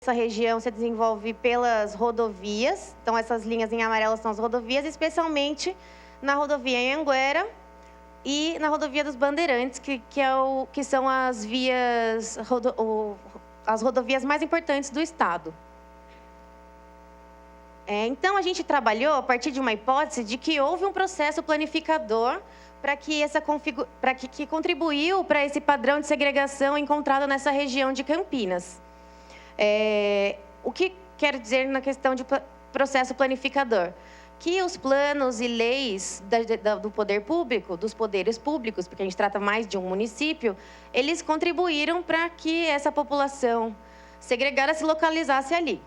essa região se desenvolve pelas rodovias. Então, essas linhas em amarelo são as rodovias, especialmente na rodovia Anhanguera e na rodovia dos Bandeirantes, que são as vias, as rodovias mais importantes do estado. Então, a gente trabalhou a partir de uma hipótese de que houve um processo planificador que contribuiu para esse padrão de segregação encontrado nessa região de Campinas. O que quero dizer na questão de processo planificador? Que os planos e leis do poder público, dos poderes públicos, porque a gente trata mais de um município, eles contribuíram para que essa população segregada se localizasse ali.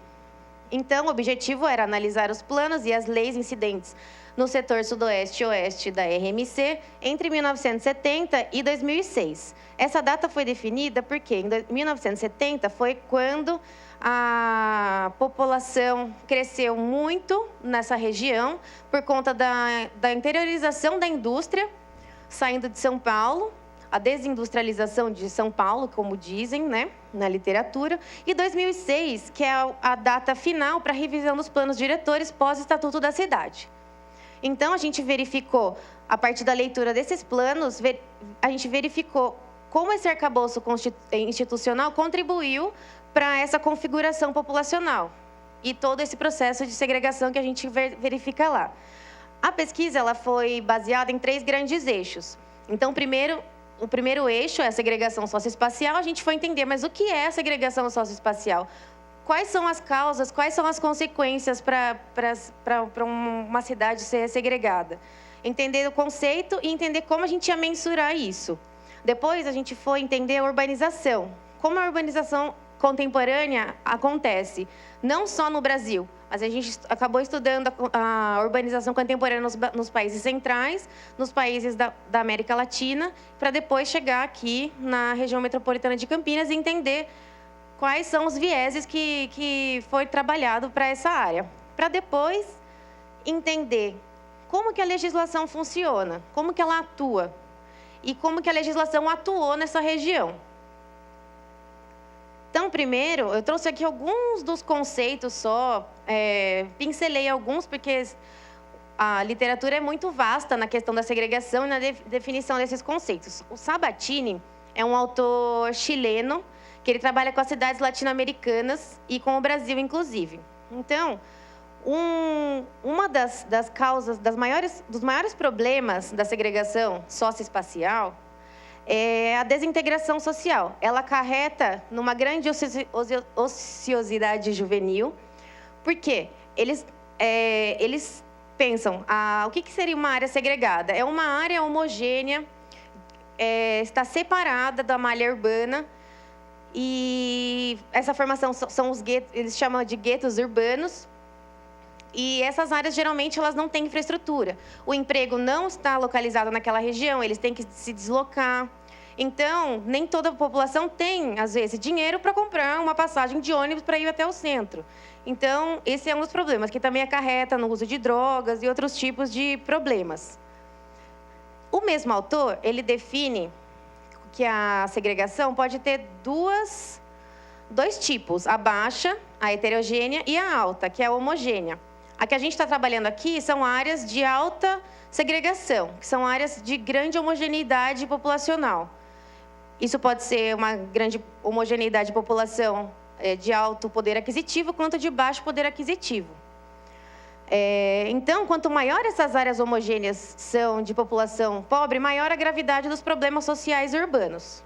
Então, o objetivo era analisar os planos e as leis incidentes no setor sudoeste e oeste da RMC entre 1970 e 2006. Essa data foi definida porque em 1970 foi quando a população cresceu muito nessa região por conta da interiorização da indústria, saindo de São Paulo, a desindustrialização de São Paulo, como dizem, né, na literatura, e 2006, que é a data final para a revisão dos planos diretores pós-Estatuto da Cidade. Então, a gente verificou, a partir da leitura desses planos, a gente verificou como esse arcabouço institucional contribuiu para essa configuração populacional e todo esse processo de segregação que a gente verifica lá. A pesquisa ela foi baseada em 3 grandes eixos. Então, o primeiro eixo é a segregação socioespacial. A gente foi entender, mas o que é a segregação socioespacial? Quais são as causas, quais são as consequências para uma cidade ser segregada? Entender o conceito e entender como a gente ia mensurar isso. Depois, a gente foi entender a urbanização. Como a urbanização contemporânea acontece, não só no Brasil, mas a gente acabou estudando a urbanização contemporânea nos países centrais, nos países da América Latina, para depois chegar aqui na região metropolitana de Campinas e entender quais são os vieses que foi trabalhado para essa área. Para depois entender como que a legislação funciona, como que ela atua e como que a legislação atuou nessa região. Então, primeiro, eu trouxe aqui alguns dos conceitos só, pincelei alguns, porque a literatura é muito vasta na questão da segregação e na definição desses conceitos. O Sabatini é um autor chileno, que ele trabalha com as cidades latino-americanas e com o Brasil, inclusive. Então, uma das causas, dos maiores problemas da segregação socioespacial é a desintegração social. Ela acarreta numa grande ociosidade juvenil. Por quê? Eles pensam, o que seria uma área segregada? É uma área homogênea, está separada da malha urbana, e essa formação são os guetos, eles chamam de guetos urbanos, e essas áreas, geralmente, elas não têm infraestrutura. O emprego não está localizado naquela região, eles têm que se deslocar. Então, nem toda a população tem, às vezes, dinheiro para comprar uma passagem de ônibus para ir até o centro. Então, esse é um dos problemas, que também acarreta no uso de drogas e outros tipos de problemas. O mesmo autor, ele define que a segregação pode ter dois tipos, a baixa, a heterogênea, e a alta, que é a homogênea. A que a gente está trabalhando aqui são áreas de alta segregação, que são áreas de grande homogeneidade populacional. Isso pode ser uma grande homogeneidade de população de alto poder aquisitivo, quanto de baixo poder aquisitivo. Então, quanto maior essas áreas homogêneas são de população pobre, maior a gravidade dos problemas sociais urbanos.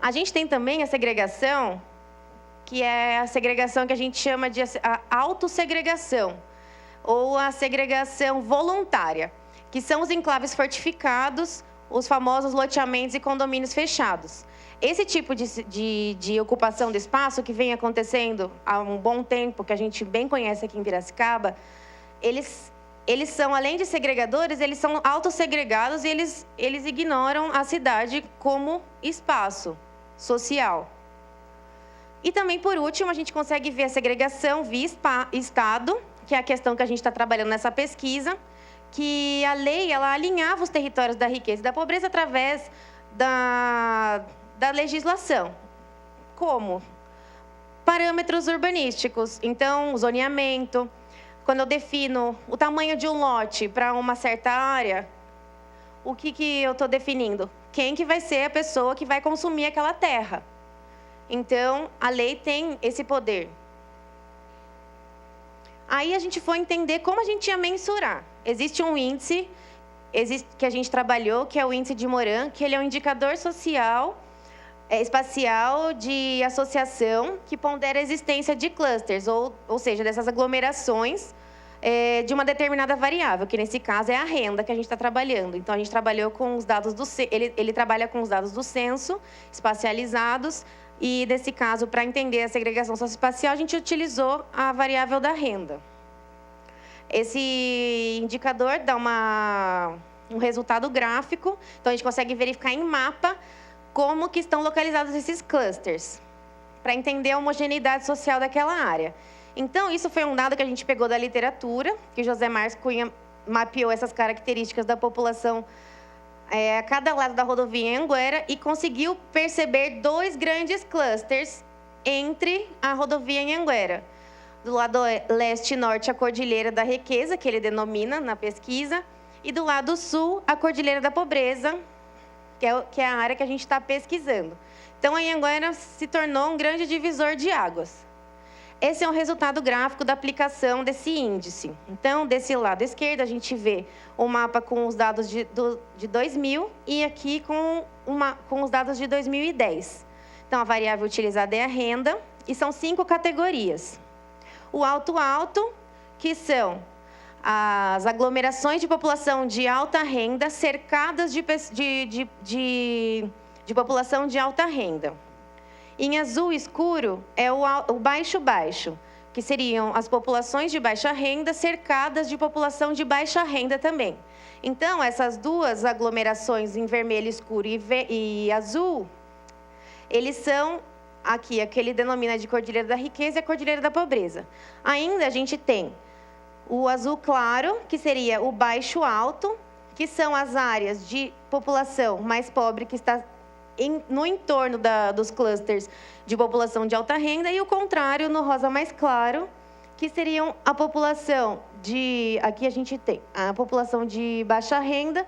A gente tem também a segregação, que é a segregação que a gente chama de a autossegregação, ou a segregação voluntária, que são os enclaves fortificados, os famosos loteamentos e condomínios fechados. Esse tipo de ocupação do espaço, que vem acontecendo há um bom tempo, que a gente bem conhece aqui em Piracicaba, eles são, além de segregadores, eles são autossegregados e eles ignoram a cidade como espaço social. E também, por último, a gente consegue ver a segregação via Estado, que é a questão que a gente está trabalhando nessa pesquisa, que a lei ela alinhava os territórios da riqueza e da pobreza através da legislação. Como? parâmetros urbanísticos. Então, o zoneamento. Quando eu defino o tamanho de um lote para uma certa área, o que eu estou definindo? Quem que vai ser a pessoa que vai consumir aquela terra. Então, a lei tem esse poder. Aí a gente foi entender como a gente ia mensurar. Existe um índice que a gente trabalhou, que é o índice de Moran, que ele é um indicador social, espacial de associação, que pondera a existência de clusters, ou seja, dessas aglomerações de uma determinada variável, que nesse caso é a renda que a gente está trabalhando. Então, a gente trabalhou com os dados ele trabalha com os dados do censo, espacializados, e nesse caso, para entender a segregação socioespacial, a gente utilizou a variável da renda. Esse indicador dá um resultado gráfico, então a gente consegue verificar em mapa como que estão localizados esses clusters, para entender a homogeneidade social daquela área. Então, isso foi um dado que a gente pegou da literatura, que José Marcos Cunha mapeou essas características da população a cada lado da rodovia Anhanguera e conseguiu perceber 2 grandes clusters entre a rodovia Anhanguera. Do lado leste e norte, a Cordilheira da Riqueza, que ele denomina na pesquisa, e do lado sul, a Cordilheira da Pobreza, que é a área que a gente está pesquisando. Então, a Anhanguera se tornou um grande divisor de águas. Esse é um resultado gráfico da aplicação desse índice. Então, desse lado esquerdo, a gente vê o mapa com os dados de 2000 e aqui com os dados de 2010. Então, a variável utilizada é a renda e são 5 categorias. O alto-alto, que são as aglomerações de população de alta renda cercadas de população de alta renda. Em azul escuro é o baixo-baixo, que seriam as populações de baixa renda cercadas de população de baixa renda também. Então, essas 2 aglomerações em vermelho escuro e azul, eles são aqui, a que ele denomina de Cordilheira da Riqueza e a Cordilheira da Pobreza. Ainda a gente tem o azul claro, que seria o baixo-alto, que são as áreas de população mais pobre que está no entorno dos clusters de população de alta renda, e o contrário, no rosa mais claro, que seriam a população aqui a gente tem a população de baixa renda,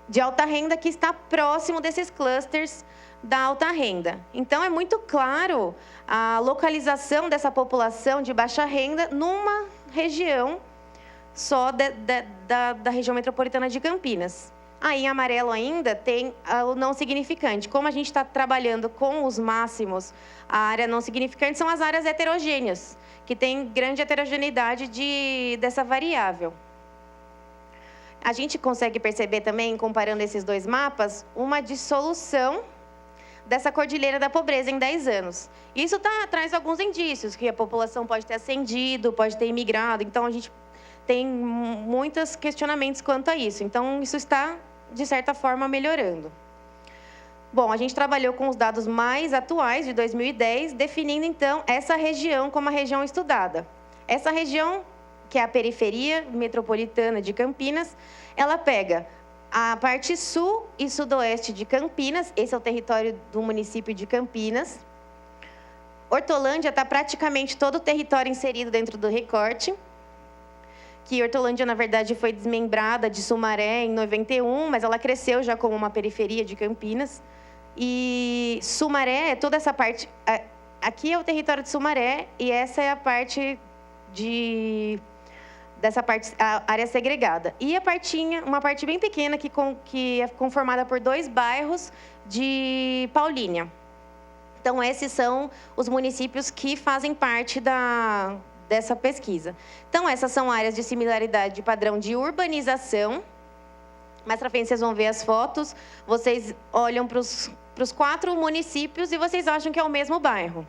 de alta renda, que está próximo desses clusters da alta renda. Então, é muito claro a localização dessa população de baixa renda numa região só da região metropolitana de Campinas. Aí, em amarelo ainda, tem o não significante. Como a gente está trabalhando com os máximos, a área não significante são as áreas heterogêneas, que tem grande heterogeneidade dessa variável. A gente consegue perceber também, comparando esses 2 mapas, uma dissolução dessa Cordilheira da Pobreza em 10 anos. Isso traz alguns indícios, que a população pode ter ascendido, pode ter imigrado. Então, a gente tem muitos questionamentos quanto a isso. Então, isso está, de certa forma, melhorando. Bom, a gente trabalhou com os dados mais atuais, de 2010, definindo, então, essa região como a região estudada. Essa região, que é a periferia metropolitana de Campinas, ela pega a parte sul e sudoeste de Campinas, esse é o território do município de Campinas. Hortolândia está praticamente todo o território inserido dentro do recorte, que Hortolândia, na verdade, foi desmembrada de Sumaré em 91, mas ela cresceu já como uma periferia de Campinas. E Sumaré é toda essa parte... Aqui é o território de Sumaré e essa é a parte dessa parte, a área segregada. E uma parte bem pequena que é conformada por 2 bairros de Paulínia. Então, esses são os municípios que fazem parte dessa pesquisa. Então, essas são áreas de similaridade de padrão de urbanização. Mais para frente, vocês vão ver as fotos. Vocês olham para os 4 municípios e vocês acham que é o mesmo bairro.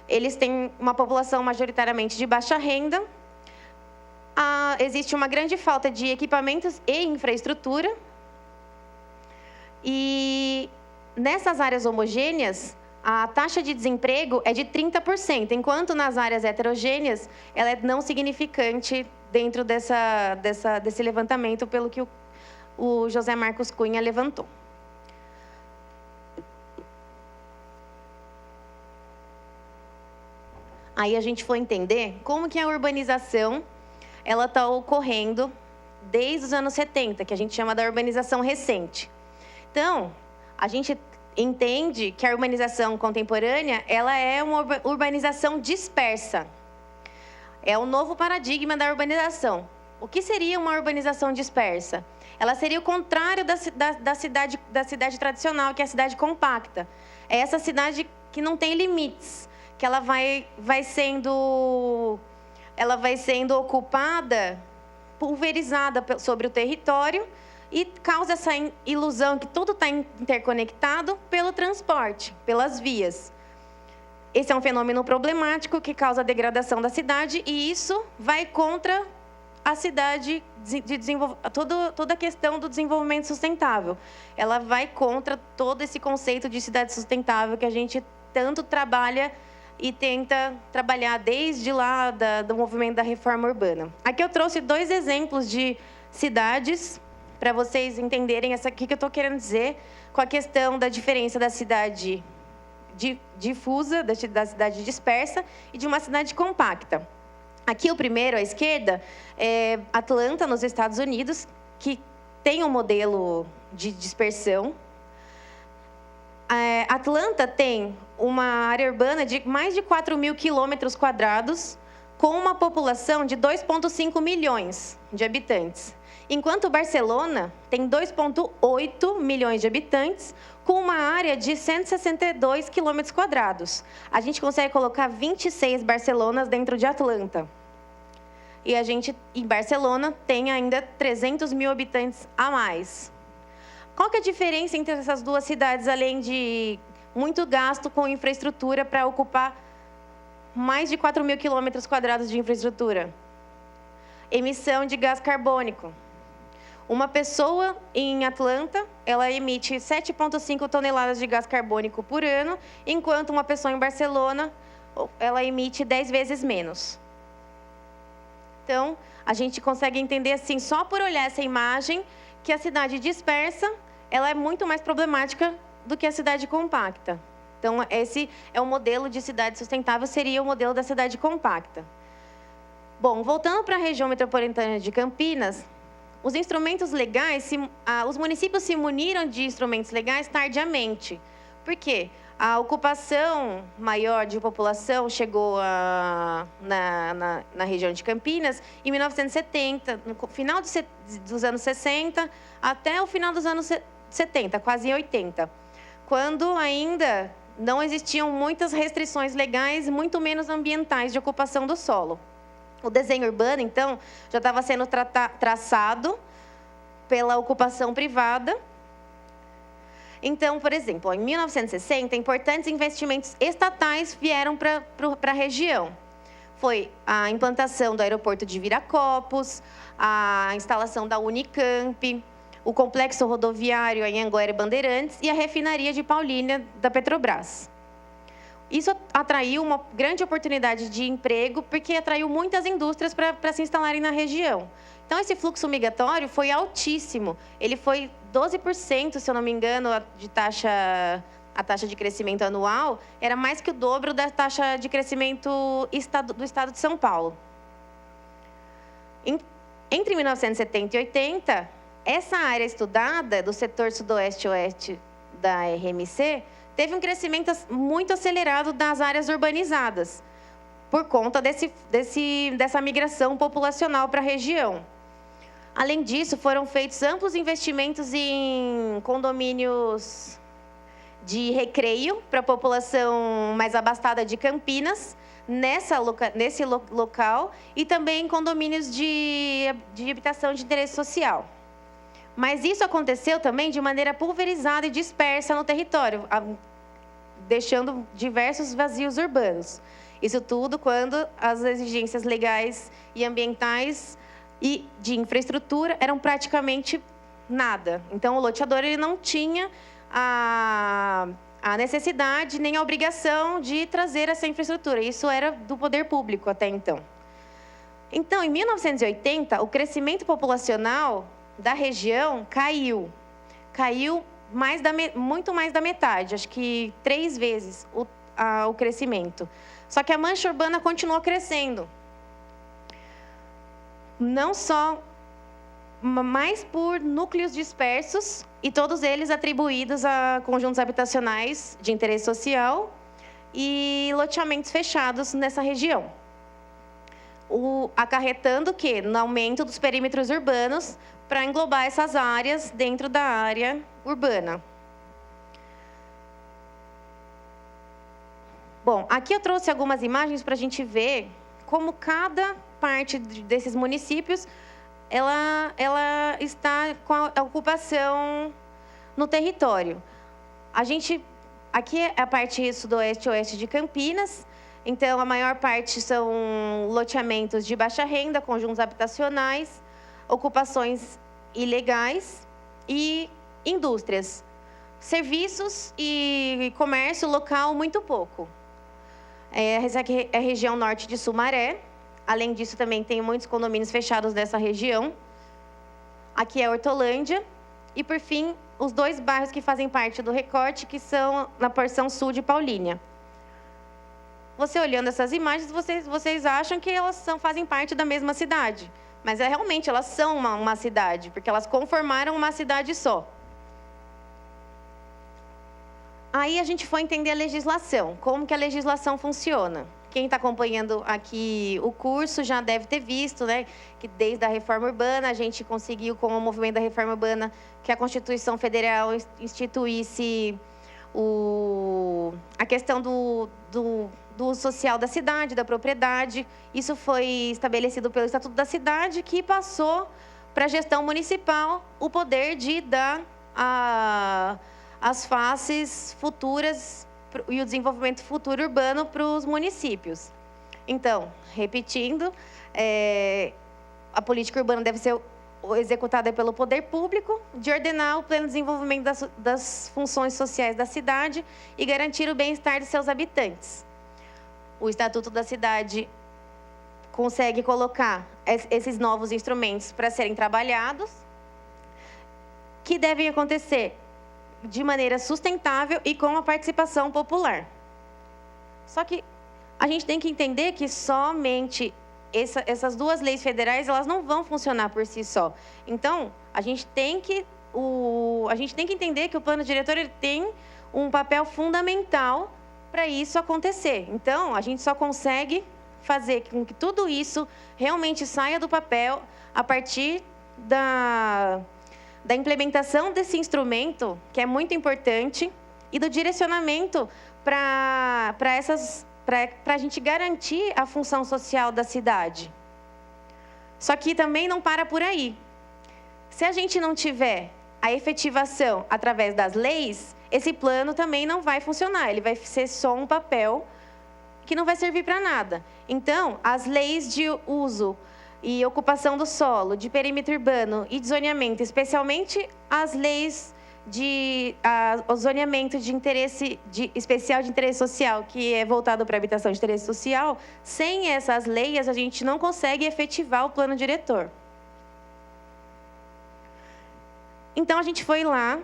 Eles têm uma população majoritariamente de baixa renda. Existe uma grande falta de equipamentos e infraestrutura. E nessas áreas homogêneas, a taxa de desemprego é de 30%, enquanto nas áreas heterogêneas, ela é não significante dentro desse levantamento, pelo que o José Marcos Cunha levantou. Aí a gente foi entender como que a urbanização ela está ocorrendo desde os anos 70, que a gente chama da urbanização recente. Então, a gente entende que a urbanização contemporânea ela é uma urbanização dispersa. É o novo paradigma da urbanização. O que seria uma urbanização dispersa? Ela seria o contrário da cidade tradicional, que é a cidade compacta. É essa cidade que não tem limites, que ela vai sendo ocupada, pulverizada sobre o território e causa essa ilusão que tudo está interconectado pelo transporte, pelas vias. Esse é um fenômeno problemático que causa a degradação da cidade e isso vai contra a cidade toda a questão do desenvolvimento sustentável. Ela vai contra todo esse conceito de cidade sustentável que a gente tanto trabalha e tenta trabalhar desde lá do movimento da reforma urbana. Aqui eu trouxe 2 exemplos de cidades para vocês entenderem o que eu estou querendo dizer com a questão da diferença da cidade difusa, da cidade dispersa e de uma cidade compacta. Aqui o primeiro, à esquerda, é Atlanta, nos Estados Unidos, que tem um modelo de dispersão. Atlanta tem uma área urbana de mais de 4.000 quilômetros quadrados, com uma população de 2,5 milhões de habitantes. Enquanto Barcelona tem 2,8 milhões de habitantes, com uma área de 162 quilômetros quadrados. A gente consegue colocar 26 Barcelonas dentro de Atlanta. E a gente, em Barcelona, tem ainda 300 mil habitantes a mais. Qual que é a diferença entre essas 2 cidades, além de muito gasto com infraestrutura para ocupar mais de 4.000 quilômetros quadrados de infraestrutura? Emissão de gás carbônico. Uma pessoa em Atlanta, ela emite 7,5 toneladas de gás carbônico por ano, enquanto uma pessoa em Barcelona, ela emite 10 vezes menos. Então, a gente consegue entender assim, só por olhar essa imagem, que a cidade dispersa, ela é muito mais problemática do que a cidade compacta. Então, esse é o modelo de cidade sustentável, seria o modelo da cidade compacta. Bom, voltando para a região metropolitana de Campinas, os instrumentos legais, os municípios se muniram de instrumentos legais tardiamente. Por quê? A ocupação maior de população chegou na região de Campinas em 1970, no final dos anos 60 até o final dos anos 70, quase 80, quando ainda não existiam muitas restrições legais, muito menos ambientais de ocupação do solo. O desenho urbano, então, já estava sendo traçado pela ocupação privada. Então, por exemplo, em 1960, importantes investimentos estatais vieram para a região. Foi a implantação do aeroporto de Viracopos, a instalação da Unicamp, o complexo rodoviário em Anhanguera e Bandeirantes e a refinaria de Paulínia da Petrobras. Isso atraiu uma grande oportunidade de emprego, porque atraiu muitas indústrias para se instalarem na região. Então, esse fluxo migratório foi altíssimo. Ele foi 12%, se eu não me engano, a taxa de crescimento anual era mais que o dobro da taxa de crescimento do estado de São Paulo. Entre 1970 e 80, essa área estudada do setor sudoeste e oeste da RMC teve um crescimento muito acelerado das áreas urbanizadas, por conta dessa migração populacional para a região. Além disso, foram feitos amplos investimentos em condomínios de recreio para a população mais abastada de Campinas, nesse local, e também em condomínios de habitação de interesse social. Mas isso aconteceu também de maneira pulverizada e dispersa no território, deixando diversos vazios urbanos. Isso tudo quando as exigências legais e ambientais e de infraestrutura eram praticamente nada. Então, o loteador ele não tinha a necessidade nem a obrigação de trazer essa infraestrutura. Isso era do poder público até então. Então, em 1980, o crescimento populacional da região caiu muito mais da metade, acho que 3 vezes o crescimento. Só que a mancha urbana continuou crescendo. Não só, mas por núcleos dispersos, e todos eles atribuídos a conjuntos habitacionais de interesse social e loteamentos fechados nessa região. Acarretando o quê? No aumento dos perímetros urbanos para englobar essas áreas dentro da área urbana. Bom, aqui eu trouxe algumas imagens para a gente ver como cada parte desses municípios ela está com a ocupação no território. Aqui é a parte sudoeste e oeste de Campinas. Então, a maior parte são loteamentos de baixa renda, conjuntos habitacionais, ocupações ilegais e indústrias. Serviços e comércio local, muito pouco. Essa aqui é a região norte de Sumaré. Além disso, também tem muitos condomínios fechados nessa região. Aqui é Hortolândia. E, por fim, os 2 bairros que fazem parte do recorte, que são na porção sul de Paulínia. Você olhando essas imagens, vocês acham que elas fazem parte da mesma cidade. Mas realmente elas são uma cidade, porque elas conformaram uma cidade só. Aí a gente foi entender a legislação, como que a legislação funciona. Quem está acompanhando aqui o curso já deve ter visto, né, que desde a reforma urbana, a gente conseguiu, com o movimento da reforma urbana, que a Constituição Federal instituísse a questão do uso social da cidade, da propriedade. Isso foi estabelecido pelo Estatuto da Cidade, que passou para a gestão municipal o poder de dar as faces futuras e o desenvolvimento futuro urbano para os municípios. Então, repetindo, a política urbana deve ser executada pelo poder público, de ordenar o pleno desenvolvimento das funções sociais da cidade e garantir o bem-estar de seus habitantes. O Estatuto da Cidade consegue colocar esses novos instrumentos para serem trabalhados, que devem acontecer de maneira sustentável e com a participação popular. Só que a gente tem que entender que somente essas 2 leis federais, elas não vão funcionar por si só. Então, a gente tem que entender que o plano diretor ele tem um papel fundamental para isso acontecer. Então, a gente só consegue fazer com que tudo isso realmente saia do papel a partir da implementação desse instrumento, que é muito importante, e do direcionamento para a gente garantir a função social da cidade. Só que também não para por aí. Se a gente não tiver a efetivação através das leis, esse plano também não vai funcionar. Ele vai ser só um papel que não vai servir para nada. Então, as leis de uso e ocupação do solo, de perímetro urbano e de zoneamento, especialmente as leis o zoneamento de interesse especial de interesse social, que é voltado para a habitação de interesse social, sem essas leis a gente não consegue efetivar o plano diretor. Então a gente foi lá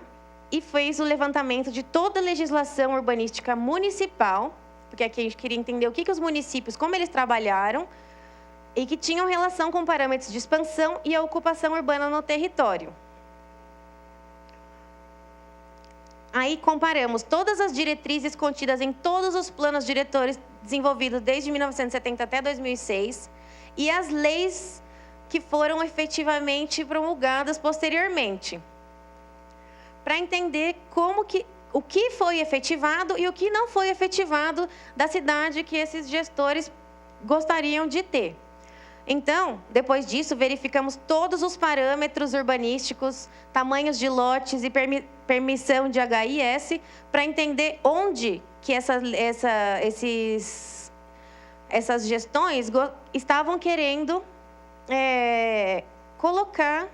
e fez o levantamento de toda a legislação urbanística municipal, porque aqui a gente queria entender o que os municípios, como eles trabalharam, e que tinham relação com parâmetros de expansão e a ocupação urbana no território. Aí comparamos todas as diretrizes contidas em todos os planos diretores desenvolvidos desde 1970 até 2006 e as leis que foram efetivamente promulgadas posteriormente, para entender o que foi efetivado e o que não foi efetivado da cidade que esses gestores gostariam de ter. Então, depois disso, verificamos todos os parâmetros urbanísticos, tamanhos de lotes e permissão de HIS, para entender onde que essas gestões estavam querendo colocar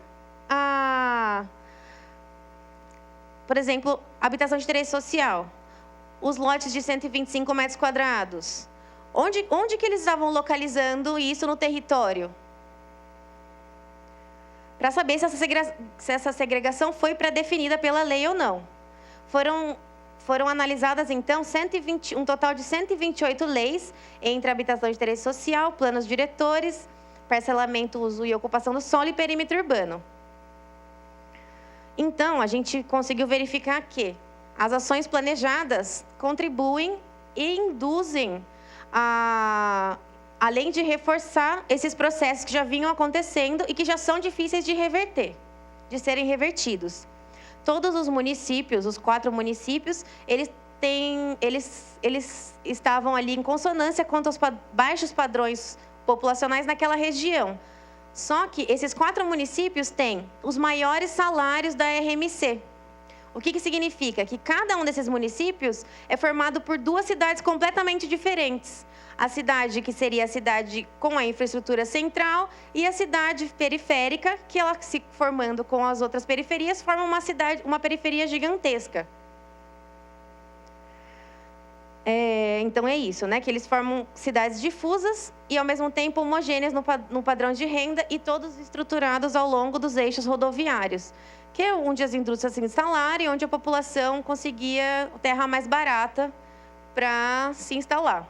por exemplo, habitação de interesse social, os lotes de 125 metros quadrados. Onde que eles estavam localizando isso no território? Para saber se essa segregação foi pré-definida pela lei ou não. Foram foram analisadas, então, um total de 128 leis, entre habitação de interesse social, planos diretores, parcelamento, uso e ocupação do solo e perímetro urbano. Então, a gente conseguiu verificar que as ações planejadas contribuem e induzem, além de reforçar esses processos que já vinham acontecendo e que já são difíceis de reverter, de serem revertidos. Todos os municípios, os 4 municípios, eles estavam ali em consonância quanto aos baixos padrões populacionais naquela região. Só que esses 4 municípios têm os maiores salários da RMC. O que significa? Que cada um desses municípios é formado por 2 cidades completamente diferentes. A cidade que seria a cidade com a infraestrutura central e a cidade periférica, que ela se formando com as outras periferias, forma uma periferia gigantesca. Então é isso, né? Que eles formam cidades difusas e ao mesmo tempo homogêneas no padrão de renda e todos estruturados ao longo dos eixos rodoviários, que é onde as indústrias se instalaram e onde a população conseguia terra mais barata para se instalar.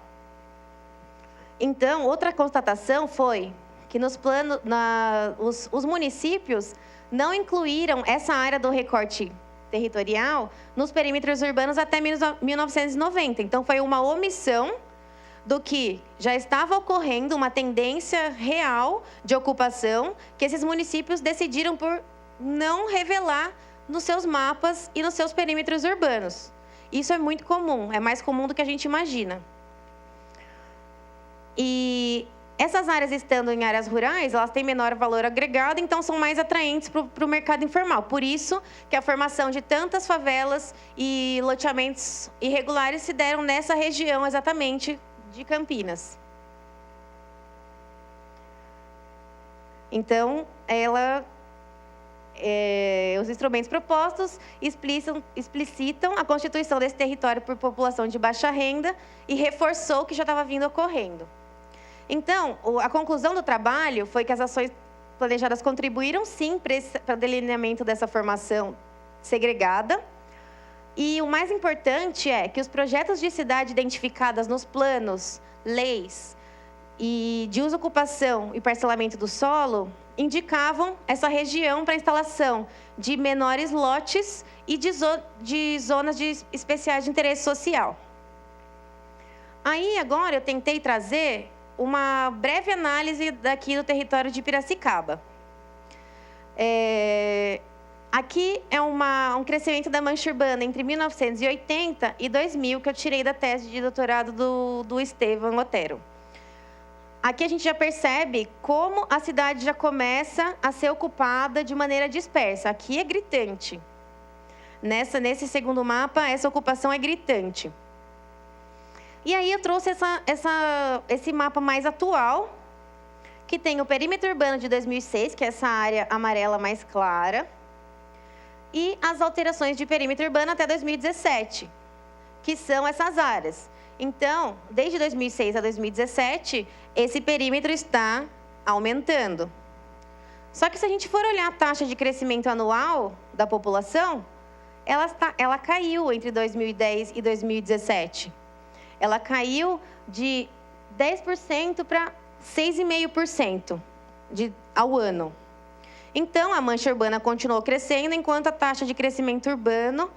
Então, outra constatação foi que nos planos, os municípios não incluíram essa área do recorte territorial nos perímetros urbanos até 1990. Então, foi uma omissão do que já estava ocorrendo, uma tendência real de ocupação, que esses municípios decidiram por não revelar nos seus mapas e nos seus perímetros urbanos. Isso é muito comum, é mais comum do que a gente imagina. E essas áreas, estando em áreas rurais, elas têm menor valor agregado, então são mais atraentes para o mercado informal. Por isso que a formação de tantas favelas e loteamentos irregulares se deram nessa região exatamente de Campinas. Então, os instrumentos propostos explicitam a constituição desse território por população de baixa renda e reforçou o que já estava vindo ocorrendo. Então, a conclusão do trabalho foi que as ações planejadas contribuíram, sim, para o delineamento dessa formação segregada. E o mais importante é que os projetos de cidade identificados nos planos, leis e de uso, ocupação e parcelamento do solo indicavam essa região para instalação de menores lotes e de zonas especiais de interesse social. Aí, agora, eu tentei trazer uma breve análise daqui do território de Piracicaba. Aqui é um crescimento da mancha urbana entre 1980 e 2000, que eu tirei da tese de doutorado do Estevão Otero. Aqui a gente já percebe como a cidade já começa a ser ocupada de maneira dispersa. Aqui é gritante. Nesse segundo mapa, essa ocupação é gritante. E aí eu trouxe esse mapa mais atual, que tem o perímetro urbano de 2006, que é essa área amarela mais clara, e as alterações de perímetro urbano até 2017, que são essas áreas. Então, desde 2006 a 2017, esse perímetro está aumentando. Só que se a gente for olhar a taxa de crescimento anual da população, ela caiu entre 2010 e 2017. Ela caiu de 10% para 6,5% ao ano. Então, a mancha urbana continuou crescendo, enquanto a taxa de crescimento urbano,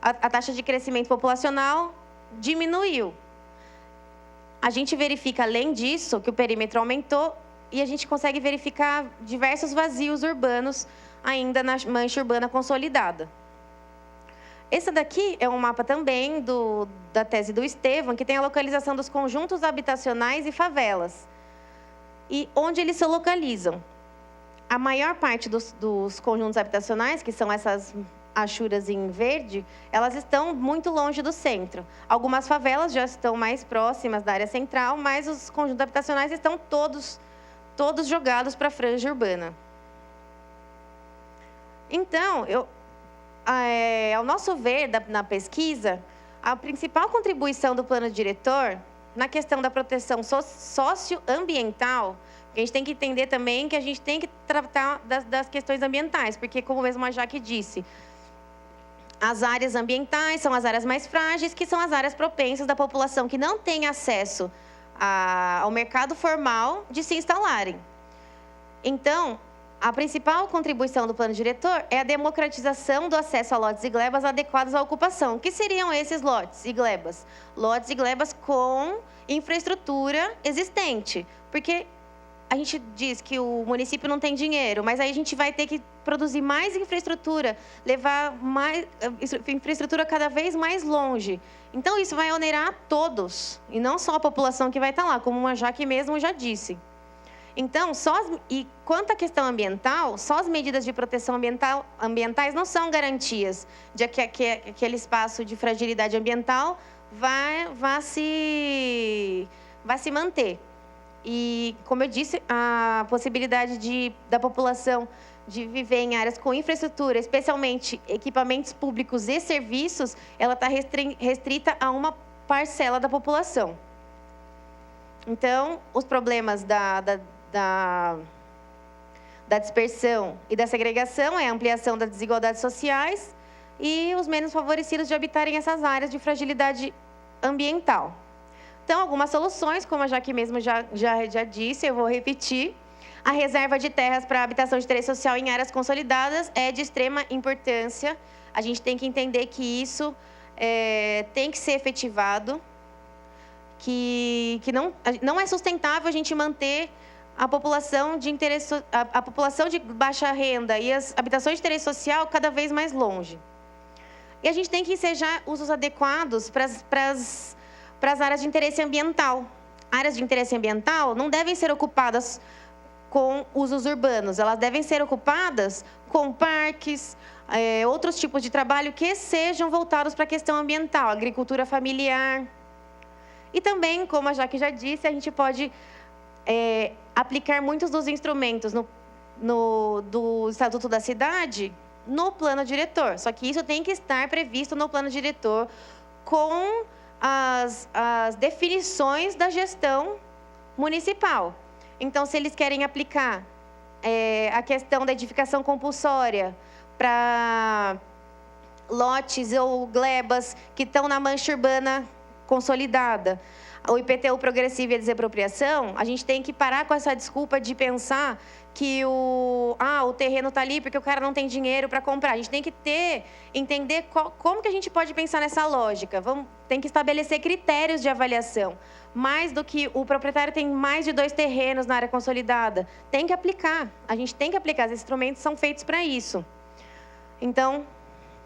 a taxa de crescimento populacional diminuiu. A gente verifica, além disso, que o perímetro aumentou e a gente consegue verificar diversos vazios urbanos ainda na mancha urbana consolidada. Esse daqui é um mapa também da tese do Estevão, que tem a localização dos conjuntos habitacionais e favelas. E onde eles se localizam. A maior parte dos conjuntos habitacionais, que são essas achuras em verde, elas estão muito longe do centro. Algumas favelas já estão mais próximas da área central, mas os conjuntos habitacionais estão todos jogados para a franja urbana. Então, ao nosso ver, na pesquisa, a principal contribuição do plano diretor na questão da proteção socioambiental, a gente tem que entender também que a gente tem que tratar das questões ambientais, porque, como mesmo a Jaque disse, As áreas ambientais são as áreas mais frágeis, que são as áreas propensas da população que não tem acesso ao mercado formal de se instalarem. Então, a principal contribuição do plano diretor é a democratização do acesso a lotes e glebas adequados à ocupação. O que seriam esses lotes e glebas? Lotes e glebas com infraestrutura existente, porque a gente diz que o município não tem dinheiro, mas aí a gente vai ter que produzir mais infraestrutura, levar mais infraestrutura cada vez mais longe. Então, isso vai onerar a todos, e não só a população que vai estar lá, como a Jaque mesmo já disse. Então, e quanto à questão ambiental, só as medidas de proteção ambientais não são garantias de que aquele espaço de fragilidade ambiental vai se manter. E, como eu disse, a possibilidade da população de viver em áreas com infraestrutura, especialmente equipamentos públicos e serviços, ela está restrita a uma parcela da população. Então, os problemas da dispersão e da segregação é a ampliação das desigualdades sociais e os menos favorecidos de habitarem essas áreas de fragilidade ambiental. Então, algumas soluções, como a Jaque mesmo já disse, eu vou repetir. A reserva de terras para habitação de interesse social em áreas consolidadas é de extrema importância. A gente tem que entender que isso tem que ser efetivado, que não é sustentável a gente manter a população de interesse, a população de baixa renda e as habitações de interesse social cada vez mais longe. E a gente tem que ensejar usos adequados para as áreas de interesse ambiental. Áreas de interesse ambiental não devem ser ocupadas com usos urbanos, elas devem ser ocupadas com parques, outros tipos de trabalho que sejam voltados para a questão ambiental, agricultura familiar. E também, como a Jaque já disse, a gente pode aplicar muitos dos instrumentos do Estatuto da Cidade no plano diretor. Só que isso tem que estar previsto no plano diretor com as definições da gestão municipal. Então, se eles querem aplicar a questão da edificação compulsória para lotes ou glebas que estão na mancha urbana consolidada, o IPTU progressivo e a desapropriação, a gente tem que parar com essa desculpa de pensar que o terreno está ali porque o cara não tem dinheiro para comprar. A gente tem que entender como que a gente pode pensar nessa lógica. Tem que estabelecer critérios de avaliação. Mais do que o proprietário tem mais de 2 terrenos na área consolidada. Tem que aplicar. A gente tem que aplicar. Os instrumentos são feitos para isso. Então,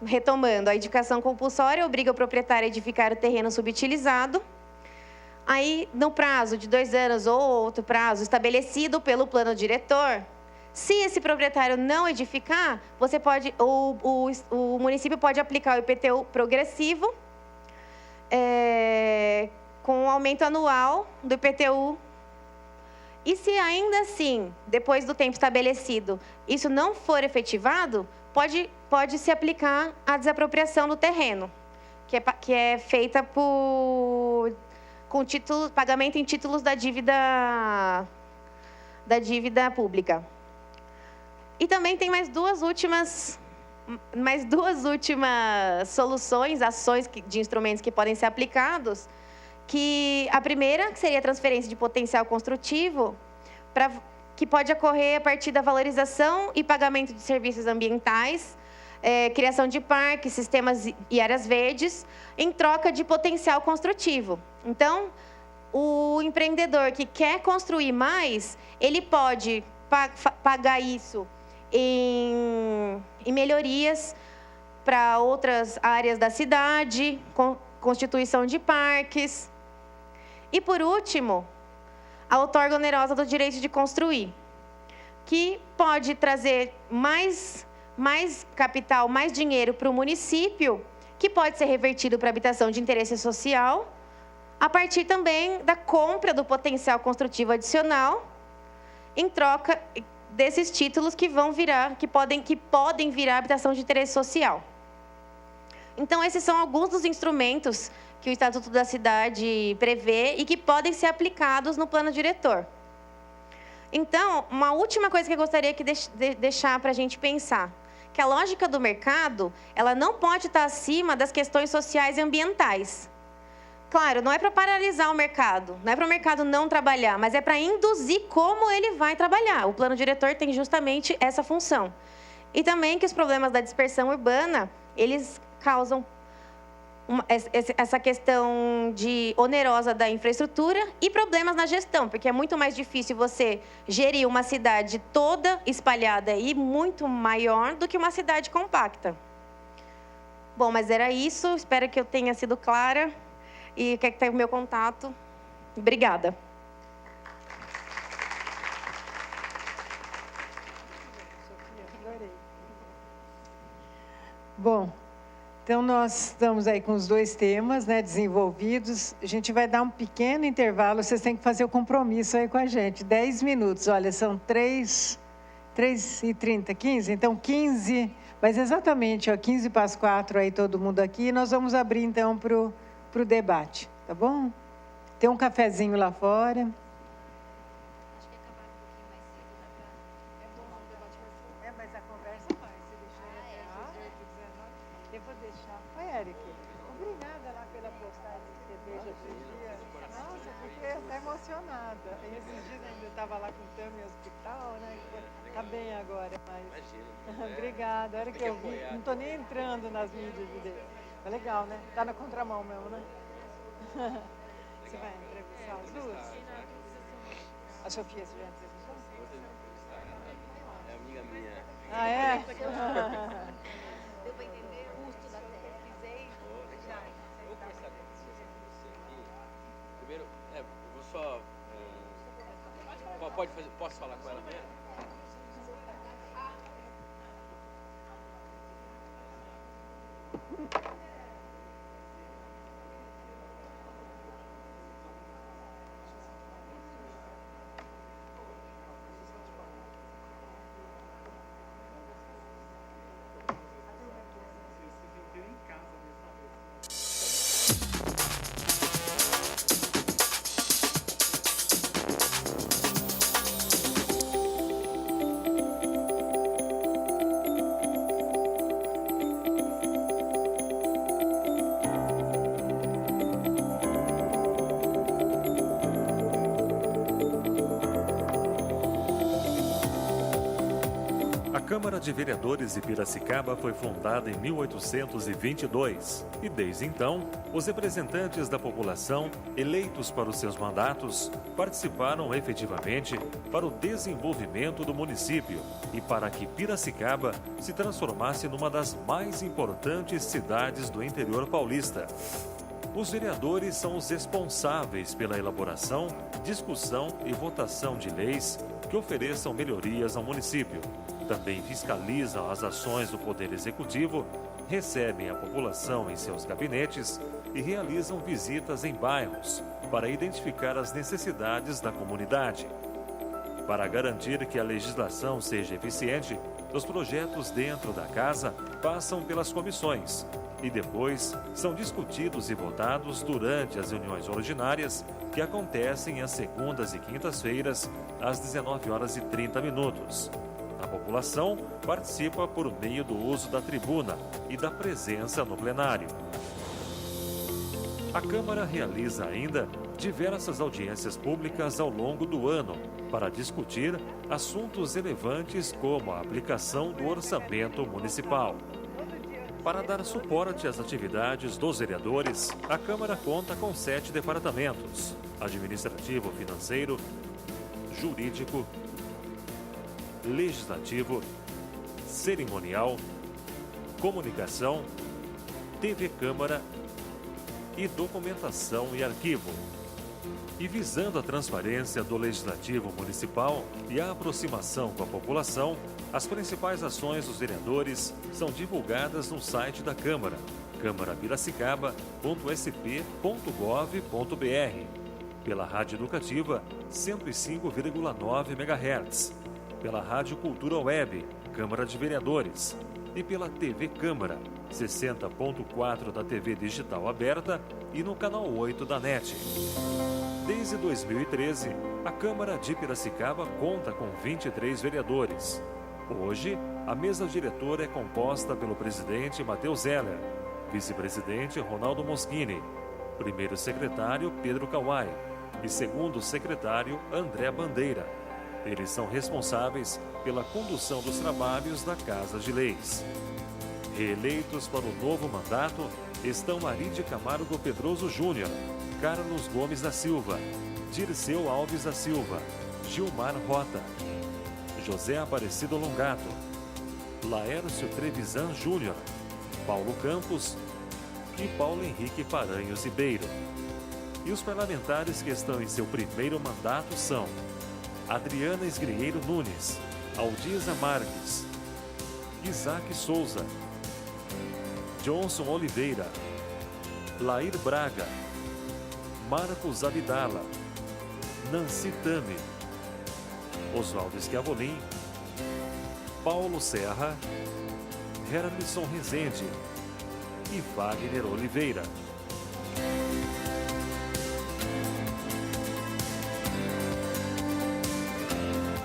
retomando, a edificação compulsória obriga o proprietário a edificar o terreno subutilizado. Aí, no prazo de 2 anos ou outro prazo estabelecido pelo plano diretor, se esse proprietário não edificar, o município pode aplicar o IPTU progressivo com um aumento anual do IPTU. E se ainda assim, depois do tempo estabelecido, isso não for efetivado, pode se aplicar a desapropriação do terreno, que é feita com pagamento em títulos da dívida pública. E também tem mais duas últimas soluções, ações de instrumentos que podem ser aplicados, que a primeira, que seria a transferência de potencial construtivo, que pode ocorrer a partir da valorização e pagamento de serviços ambientais, criação de parques, sistemas e áreas verdes, em troca de potencial construtivo. Então, o empreendedor que quer construir mais, ele pode pagar isso em melhorias para outras áreas da cidade, constituição de parques. E, por último, a outorga onerosa do direito de construir, que pode trazer mais capital, mais dinheiro para o município, que pode ser revertido para habitação de interesse social, a partir também da compra do potencial construtivo adicional, em troca desses títulos que podem virar habitação de interesse social. Então, esses são alguns dos instrumentos que o Estatuto da Cidade prevê e que podem ser aplicados no plano diretor. Então, uma última coisa que eu gostaria de deixar para a gente pensar, que a lógica do mercado, ela não pode estar acima das questões sociais e ambientais. Claro, não é para paralisar o mercado, não é para o mercado não trabalhar, mas é para induzir como ele vai trabalhar. O plano diretor tem justamente essa função. E também que os problemas da dispersão urbana, eles causam essa questão de onerosa da infraestrutura e problemas na gestão, porque é muito mais difícil você gerir uma cidade toda espalhada e muito maior do que uma cidade compacta. Bom, mas era isso. Espero que eu tenha sido clara. E quer que tenha o meu contato. Obrigada. Bom, então nós estamos aí com os 2 temas, né, desenvolvidos. A gente vai dar um pequeno intervalo, vocês têm que fazer o compromisso aí com a gente. 10 minutos, olha, são 3h30, 15? Então 15, mas exatamente, ó, 15 para as 4 aí todo mundo aqui. Nós vamos abrir então para o debate, tá bom? Tem um cafezinho lá fora. Acho que acabaram um pouquinho mais cedo, dá pra... É bom o debate mais cedo. É, mas a conversa vai, se deixar até às 18h19. Eu vou deixar. Oi, Eric, obrigada lá pela postagem que você fez esses dias. Nossa, fiquei até emocionada. Esses dias ainda eu estava lá com o Tami no hospital, né? Tá bem agora, mas... Imagina. Obrigada, a hora que eu vi, não estou nem entrando nas mídias dele. É legal, né? Tá na contramão mesmo, né? Você vai entrevistar as duas? A Sofia, você já entrevistou? É amiga minha. Ah, é? Deu para entender o custo da terra. Pesquisei. Já. Eu vou começar com você aqui. Primeiro, eu vou só... Pode fazer, posso falar com ela mesmo? A Câmara de Vereadores de Piracicaba foi fundada em 1822 e, desde então, os representantes da população, eleitos para os seus mandatos, participaram efetivamente para o desenvolvimento do município e para que Piracicaba se transformasse numa das mais importantes cidades do interior paulista. Os vereadores são os responsáveis pela elaboração, discussão e votação de leis que ofereçam melhorias ao município. Também fiscalizam as ações do Poder Executivo, recebem a população em seus gabinetes e realizam visitas em bairros para identificar as necessidades da comunidade. Para garantir que a legislação seja eficiente, os projetos dentro da casa passam pelas comissões e depois são discutidos e votados durante as reuniões ordinárias que acontecem às segundas e quintas-feiras às 19h30. A população participa por meio do uso da tribuna e da presença no plenário. A Câmara realiza ainda diversas audiências públicas ao longo do ano para discutir assuntos relevantes como a aplicação do orçamento municipal. Para dar suporte às atividades dos vereadores, a Câmara conta com 7 departamentos: administrativo, financeiro, jurídico, legislativo, cerimonial, comunicação, TV Câmara e documentação e arquivo. E visando a transparência do Legislativo Municipal e a aproximação com a população, as principais ações dos vereadores são divulgadas no site da Câmara, câmarapiracicaba.sp.gov.br, pela Rádio Educativa 105,9 MHz, pela Rádio Cultura Web, Câmara de Vereadores, e pela TV Câmara, 60.4 da TV Digital Aberta e no canal 8 da NET. Desde 2013, a Câmara de Piracicaba conta com 23 vereadores. Hoje, a mesa diretora é composta pelo presidente Matheus Zeller, vice-presidente Ronaldo Moschini, primeiro secretário Pedro Kawai e segundo secretário André Bandeira. Eles são responsáveis pela condução dos trabalhos da Casa de Leis. Reeleitos para o novo mandato estão Arídia Camargo Pedroso Júnior, Carlos Gomes da Silva, Dirceu Alves da Silva, Gilmar Rota, José Aparecido Longato, Laércio Trevisan Júnior, Paulo Campos e Paulo Henrique Paranhos Ribeiro. E os parlamentares que estão em seu primeiro mandato são Adriana Esgrieiro Nunes, Aldisa Marques, Isaac Souza, Johnson Oliveira, Lair Braga, Marcos Abdala, Nancy Tame, Oswaldo Schiavolin, Paulo Serra, Herlisson Rezende e Wagner Oliveira.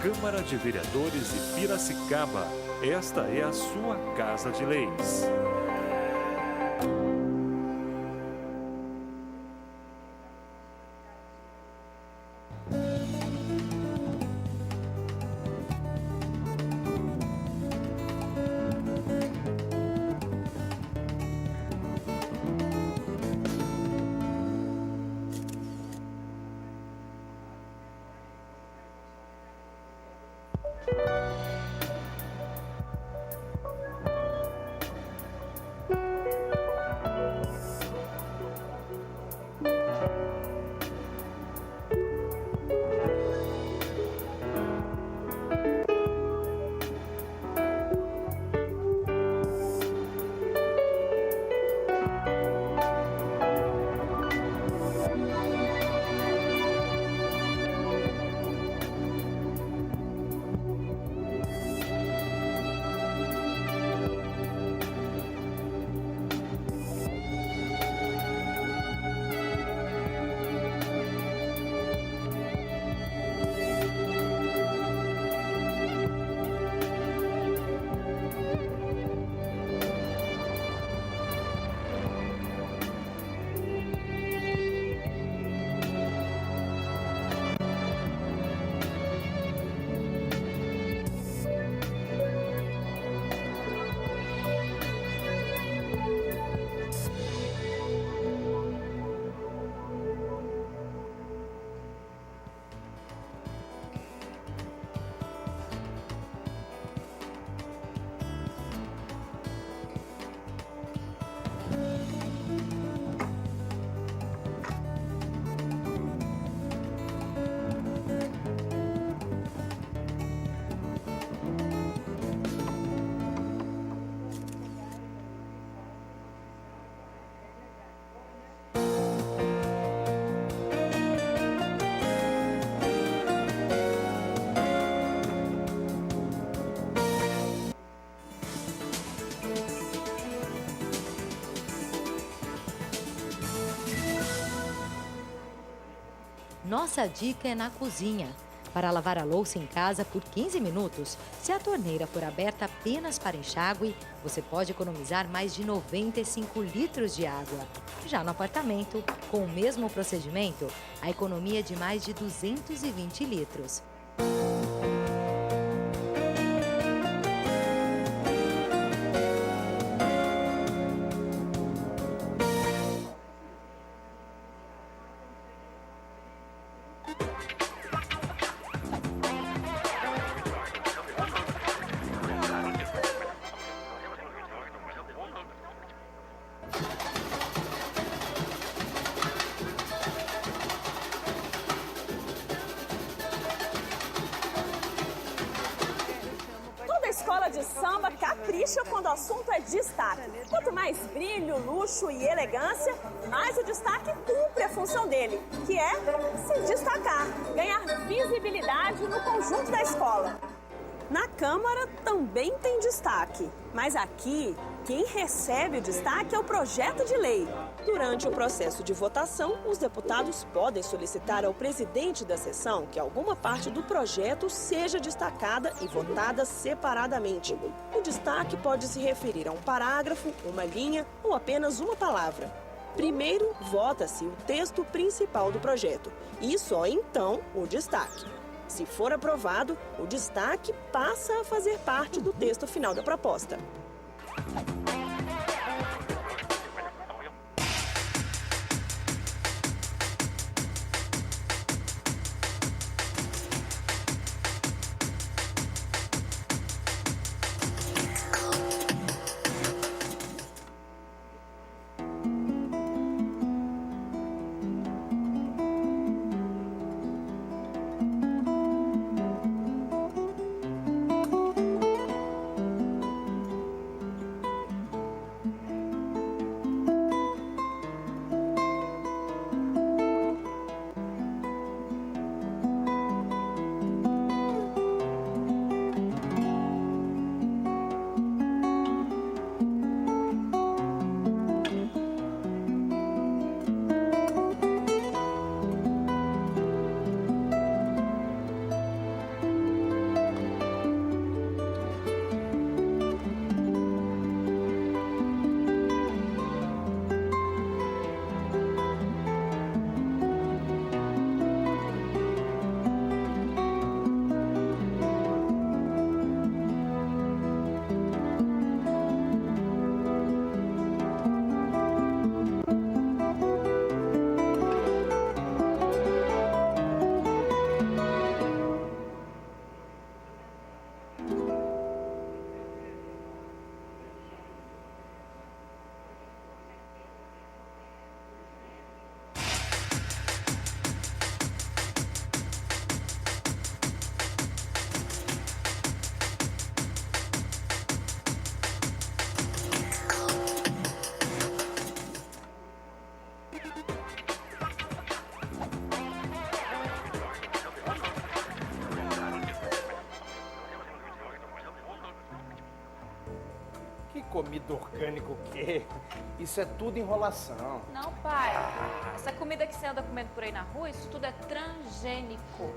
Câmara de Vereadores de Piracicaba, esta é a sua Casa de Leis. Nossa dica é na cozinha. Para lavar a louça em casa por 15 minutos, se a torneira for aberta apenas para enxágue, você pode economizar mais de 95 litros de água. Já no apartamento, com o mesmo procedimento, a economia é de mais de 220 litros. Escola de samba capricha quando o assunto é destaque. Quanto mais brilho, luxo e elegância, mais o destaque cumpre a função dele, que é se destacar, ganhar visibilidade no conjunto da escola. Na Câmara também tem destaque, mas aqui quem recebe o destaque é o projeto de lei. Durante o processo de votação, os deputados podem solicitar ao presidente da sessão que alguma parte do projeto seja destacada e votada separadamente. O destaque pode se referir a um parágrafo, uma linha ou apenas uma palavra. Primeiro, vota-se o texto principal do projeto e só então o destaque. Se for aprovado, o destaque passa a fazer parte do texto final da proposta. Comida orgânica o quê? Isso é tudo enrolação. Não, pai. Essa comida que você anda comendo por aí na rua, isso tudo é transgênico.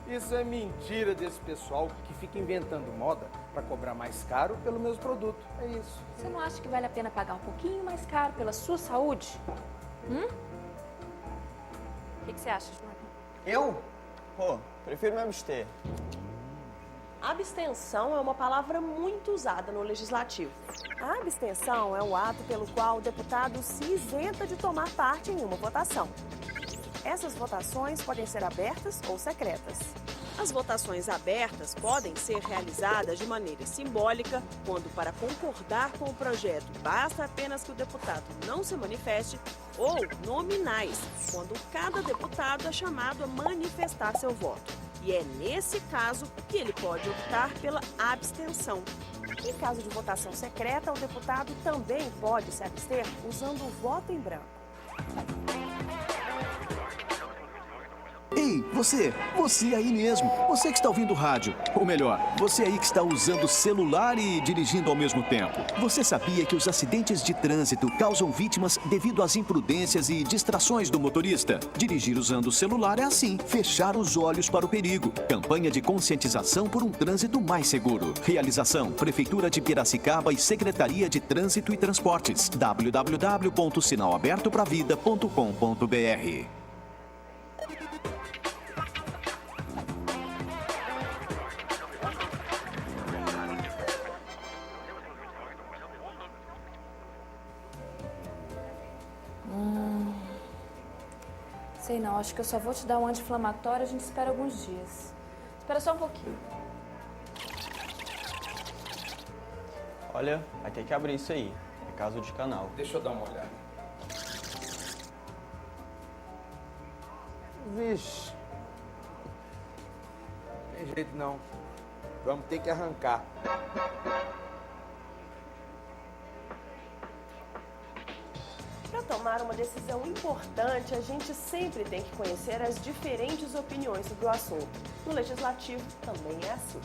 Isso é mentira desse pessoal que fica inventando moda para cobrar mais caro pelo mesmo produto. É isso. Você não acha que vale a pena pagar um pouquinho mais caro pela sua saúde? O que você acha, João? Eu? Pô, prefiro me abster. Abstenção é uma palavra muito usada no legislativo. A abstenção é o ato pelo qual o deputado se isenta de tomar parte em uma votação. Essas votações podem ser abertas ou secretas. As votações abertas podem ser realizadas de maneira simbólica, quando para concordar com o projeto basta apenas que o deputado não se manifeste, ou nominais, quando cada deputado é chamado a manifestar seu voto. E é nesse caso que ele pode optar pela abstenção. Em caso de votação secreta, o deputado também pode se abster usando o voto em branco. Ei, você aí mesmo, você que está ouvindo rádio, ou melhor, você aí que está usando o celular e dirigindo ao mesmo tempo. Você sabia que os acidentes de trânsito causam vítimas devido às imprudências e distrações do motorista? Dirigir usando o celular é assim, fechar os olhos para o perigo. Campanha de conscientização por um trânsito mais seguro. Realização, Prefeitura de Piracicaba e Secretaria de Trânsito e Transportes. www.sinalabertopravida.com.br. Sei não, acho que eu só vou te dar um anti-inflamatório, a gente espera alguns dias. Espera só um pouquinho. Olha, vai ter que abrir isso aí. É caso de canal. Deixa eu dar uma olhada. Vixe. Tem jeito não. Vamos ter que arrancar. Para tomar uma decisão importante, a gente sempre tem que conhecer as diferentes opiniões sobre o assunto. No Legislativo também é assim.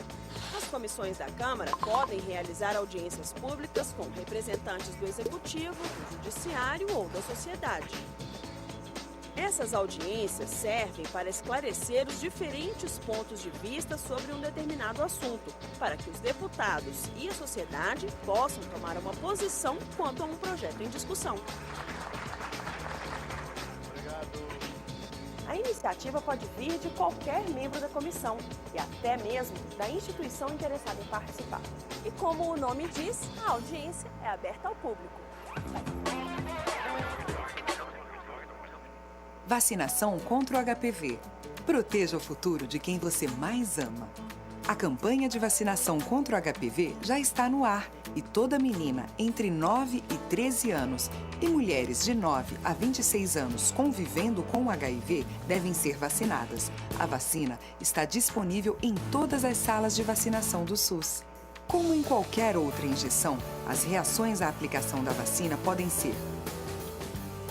As comissões da Câmara podem realizar audiências públicas com representantes do Executivo, do Judiciário ou da sociedade. Essas audiências servem para esclarecer os diferentes pontos de vista sobre um determinado assunto, para que os deputados e a sociedade possam tomar uma posição quanto a um projeto em discussão. A iniciativa pode vir de qualquer membro da comissão e até mesmo da instituição interessada em participar. E como o nome diz, a audiência é aberta ao público. Vacinação contra o HPV. Proteja o futuro de quem você mais ama. A campanha de vacinação contra o HPV já está no ar e toda menina entre 9 e 13 anos e mulheres de 9 a 26 anos convivendo com o HIV devem ser vacinadas. A vacina está disponível em todas as salas de vacinação do SUS. Como em qualquer outra injeção, as reações à aplicação da vacina podem ser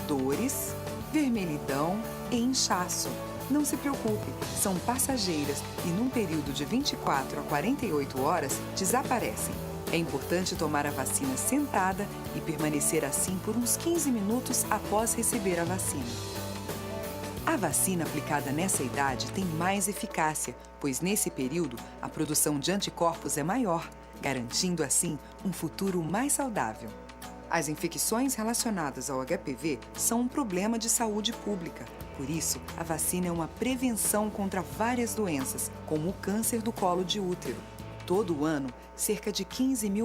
dores, vermelhidão e inchaço. Não se preocupe, são passageiras e num período de 24 a 48 horas desaparecem. É importante tomar a vacina sentada e permanecer assim por uns 15 minutos após receber a vacina. A vacina aplicada nessa idade tem mais eficácia, pois nesse período a produção de anticorpos é maior, garantindo assim um futuro mais saudável. As infecções relacionadas ao HPV são um problema de saúde pública. Por isso, a vacina é uma prevenção contra várias doenças, como o câncer do colo de útero. Todo ano, cerca de 15 mil